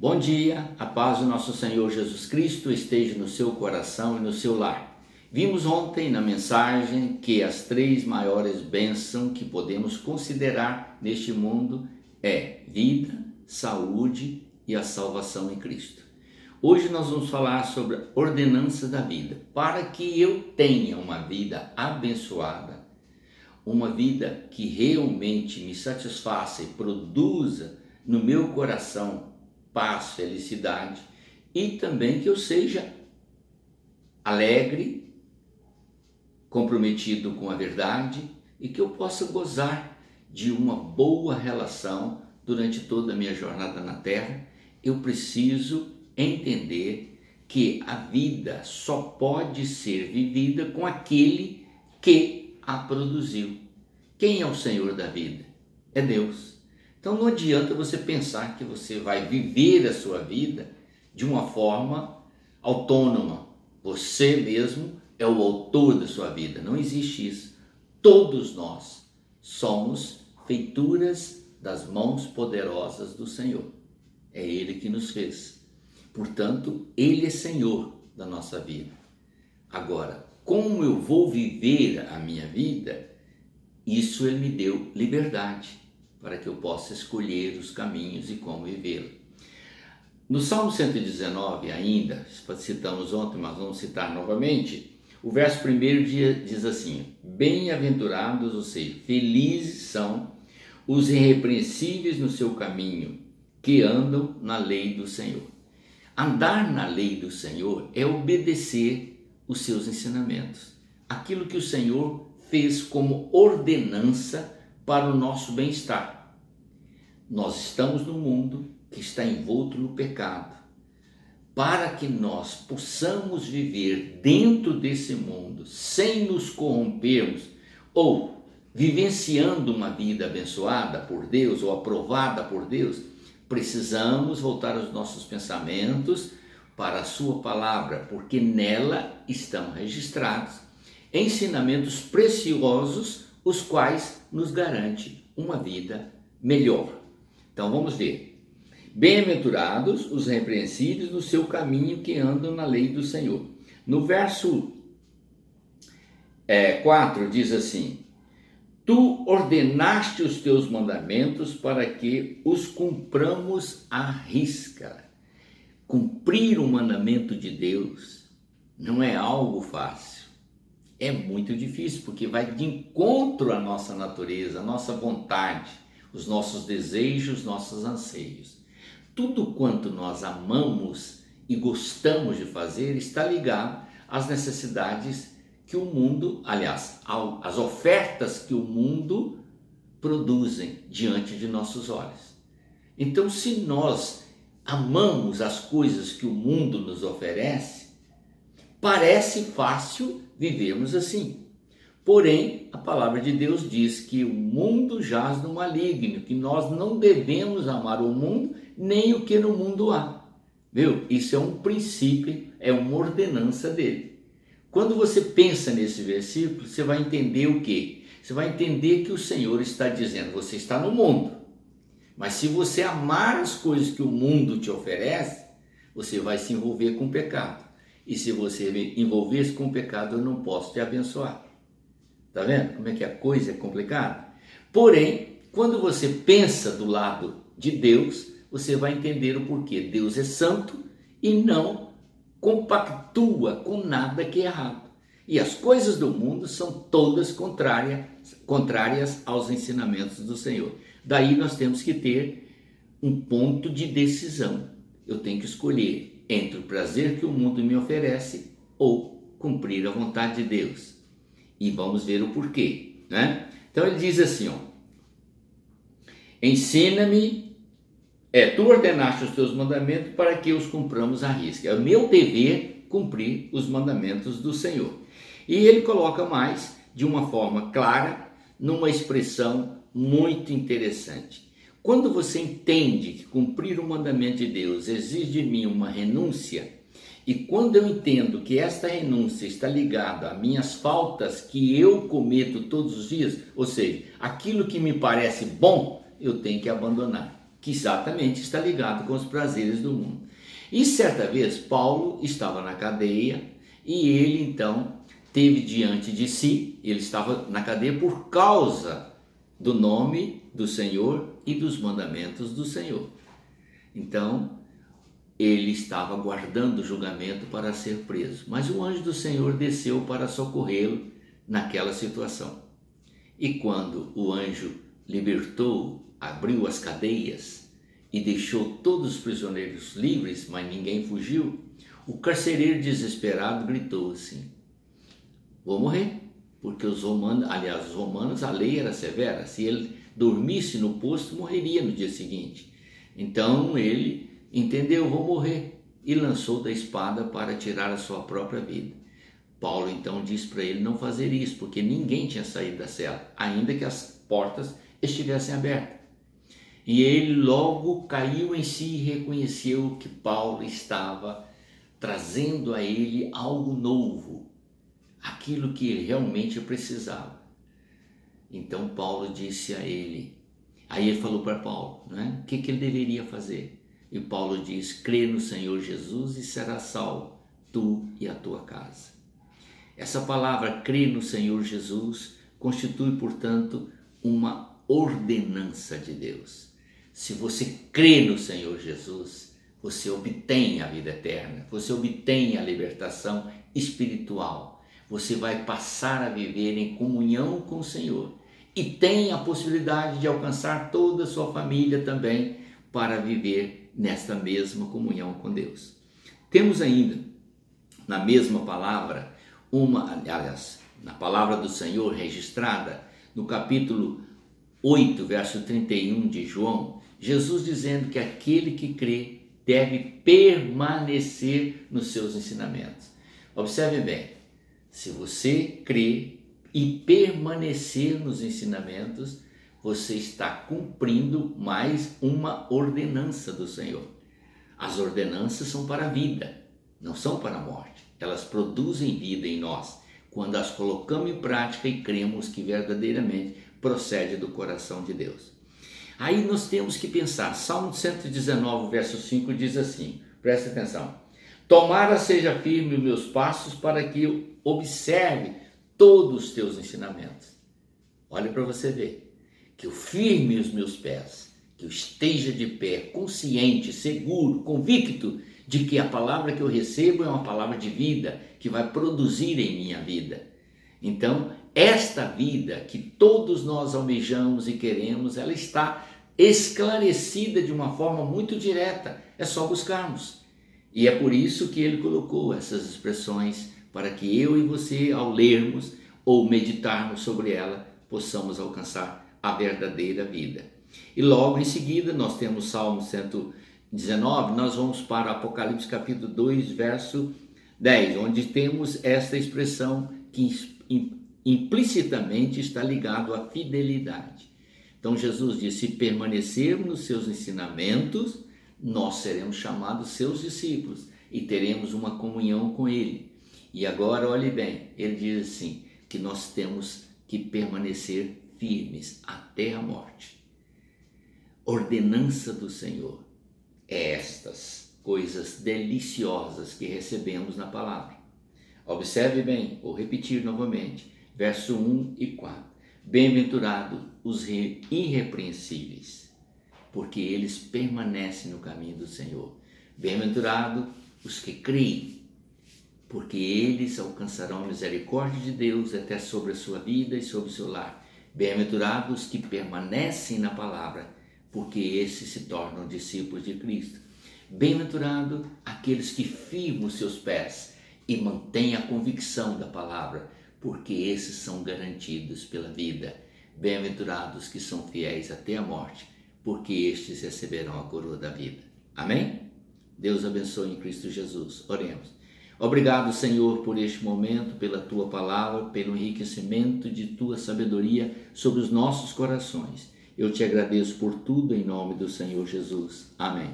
Bom dia, a paz do nosso Senhor Jesus Cristo esteja no seu coração e no seu lar. Vimos ontem na mensagem que as 3 maiores bênçãos que podemos considerar neste mundo é vida, saúde e a salvação em Cristo. Hoje nós vamos falar sobre a ordenança da vida. Para que eu tenha uma vida abençoada, uma vida que realmente me satisfaça e produza no meu coração paz, felicidade, e também que eu seja alegre, comprometido com a verdade e que eu possa gozar de uma boa relação durante toda a minha jornada na Terra. Eu preciso entender que a vida só pode ser vivida com aquele que a produziu. Quem é o Senhor da vida? É Deus. Então não adianta você pensar que você vai viver a sua vida de uma forma autônoma. Você mesmo é o autor da sua vida. Não existe isso. Todos nós somos feituras das mãos poderosas do Senhor. É Ele que nos fez. Portanto, Ele é Senhor da nossa vida. Agora, como eu vou viver a minha vida? Isso Ele me deu liberdade para que eu possa escolher os caminhos e como vivê-lo. No Salmo 119 ainda, citamos ontem, mas vamos citar novamente, o verso 1 diz assim: bem-aventurados, ou seja, felizes são os irrepreensíveis no seu caminho, que andam na lei do Senhor. Andar na lei do Senhor é obedecer os seus ensinamentos, aquilo que o Senhor fez como ordenança para o nosso bem-estar. Nós estamos num mundo que está envolto no pecado. Para que nós possamos viver dentro desse mundo sem nos corrompermos ou vivenciando uma vida abençoada por Deus ou aprovada por Deus, precisamos voltar os nossos pensamentos para a sua palavra, porque nela estão registrados ensinamentos preciosos, os quais nos garante uma vida melhor. Então vamos ver. Bem-aventurados os irrepreensíveis no seu caminho, que andam na lei do Senhor. No verso 4 diz assim: tu ordenaste os teus mandamentos para que os cumpramos à risca. Cumprir o mandamento de Deus não é algo fácil. É muito difícil, porque vai de encontro à nossa natureza, à nossa vontade, os nossos desejos, nossos anseios. Tudo quanto nós amamos e gostamos de fazer está ligado às necessidades que o mundo, aliás, às ofertas que o mundo produzem diante de nossos olhos. Então, se nós amamos as coisas que o mundo nos oferece, parece fácil vivermos assim. Porém, a palavra de Deus diz que o mundo jaz no maligno, que nós não devemos amar o mundo, nem o que no mundo há. Viu? Isso é um princípio, é uma ordenança dele. Quando você pensa nesse versículo, você vai entender o quê? Você vai entender que o Senhor está dizendo: você está no mundo, mas se você amar as coisas que o mundo te oferece, você vai se envolver com o pecado. E se você me envolver com o pecado, eu não posso te abençoar. Está vendo como é que a coisa é complicada? Porém, quando você pensa do lado de Deus, você vai entender o porquê. Deus é santo e não compactua com nada que é errado. E as coisas do mundo são todas contrárias aos ensinamentos do Senhor. Daí nós temos que ter um ponto de decisão. Eu tenho que escolher entre o prazer que o mundo me oferece ou cumprir a vontade de Deus. E vamos ver o porquê, né? Então ele diz assim, ó: ensina-me, tu ordenaste os teus mandamentos para que os cumpramos à risca. É o meu dever cumprir os mandamentos do Senhor. E ele coloca mais, de uma forma clara, numa expressão muito interessante. Quando você entende que cumprir o mandamento de Deus exige de mim uma renúncia, e quando eu entendo que esta renúncia está ligada a minhas faltas que eu cometo todos os dias, ou seja, aquilo que me parece bom, eu tenho que abandonar. que exatamente está ligado com os prazeres do mundo. E certa vez Paulo estava na cadeia e ele então teve diante de si, ele estava na cadeia por causa do nome do Senhor e dos mandamentos do Senhor. Então, ele estava aguardando o julgamento para ser preso, mas o anjo do Senhor desceu para socorrê-lo naquela situação. E quando o anjo libertou, abriu as cadeias e deixou todos os prisioneiros livres, mas ninguém fugiu, o carcereiro desesperado gritou assim: vou morrer, porque os romanos, a lei era severa, se ele dormisse no posto, morreria no dia seguinte. Então ele entendeu, vou morrer, e lançou da espada para tirar a sua própria vida. Paulo então disse para ele não fazer isso, porque ninguém tinha saído da cela, ainda que as portas estivessem abertas. E ele logo caiu em si e reconheceu que Paulo estava trazendo a ele algo novo, aquilo que ele realmente precisava. Então Paulo disse a ele, aí ele falou para Paulo, né, o que ele deveria fazer? E Paulo diz: crê no Senhor Jesus e serás salvo, tu e a tua casa. Essa palavra crê no Senhor Jesus constitui, portanto, uma ordenança de Deus. Se você crê no Senhor Jesus, você obtém a vida eterna, você obtém a libertação espiritual, você vai passar a viver em comunhão com o Senhor e tem a possibilidade de alcançar toda a sua família também para viver nesta mesma comunhão com Deus. Temos ainda na mesma palavra, na palavra do Senhor registrada no capítulo 8, verso 31 de João, Jesus dizendo que aquele que crê deve permanecer nos seus ensinamentos. Observe bem, se você crê e permanecer nos ensinamentos, você está cumprindo mais uma ordenança do Senhor. As ordenanças são para a vida, não são para a morte. Elas produzem vida em nós, quando as colocamos em prática e cremos que verdadeiramente procede do coração de Deus. Aí nós temos que pensar, Salmo 119, verso 5 diz assim, presta atenção: tomara seja firme os meus passos para que eu observe todos os teus ensinamentos. Olha para você ver, que eu firme os meus pés, que eu esteja de pé, consciente, seguro, convicto de que a palavra que eu recebo é uma palavra de vida, que vai produzir em minha vida. Então, esta vida que todos nós almejamos e queremos, ela está esclarecida de uma forma muito direta, é só buscarmos. E é por isso que ele colocou essas expressões, para que eu e você, ao lermos ou meditarmos sobre ela, possamos alcançar a verdadeira vida. E logo em seguida nós temos Salmo 119, nós vamos para Apocalipse capítulo 2, verso 10, onde temos esta expressão que implicitamente está ligado à fidelidade. Então Jesus disse: se permanecermos nos seus ensinamentos, nós seremos chamados seus discípulos e teremos uma comunhão com ele. E agora olhe bem, ele diz assim, que nós temos que permanecer firmes até a morte. Ordenança do Senhor é estas coisas deliciosas que recebemos na palavra. Observe bem, vou repetir novamente, verso 1 e 4. Bem-aventurados os irrepreensíveis, porque eles permanecem no caminho do Senhor. Bem-aventurados os que creem, porque eles alcançarão a misericórdia de Deus até sobre a sua vida e sobre o seu lar. Bem-aventurados que permanecem na palavra, porque esses se tornam discípulos de Cristo. Bem-aventurado aqueles que firmam os seus pés e mantêm a convicção da palavra, porque esses são garantidos pela vida. Bem-aventurados que são fiéis até a morte, porque estes receberão a coroa da vida. Amém? Deus abençoe em Cristo Jesus. Oremos. Obrigado, Senhor, por este momento, pela Tua palavra, pelo enriquecimento de Tua sabedoria sobre os nossos corações. Eu te agradeço por tudo em nome do Senhor Jesus. Amém.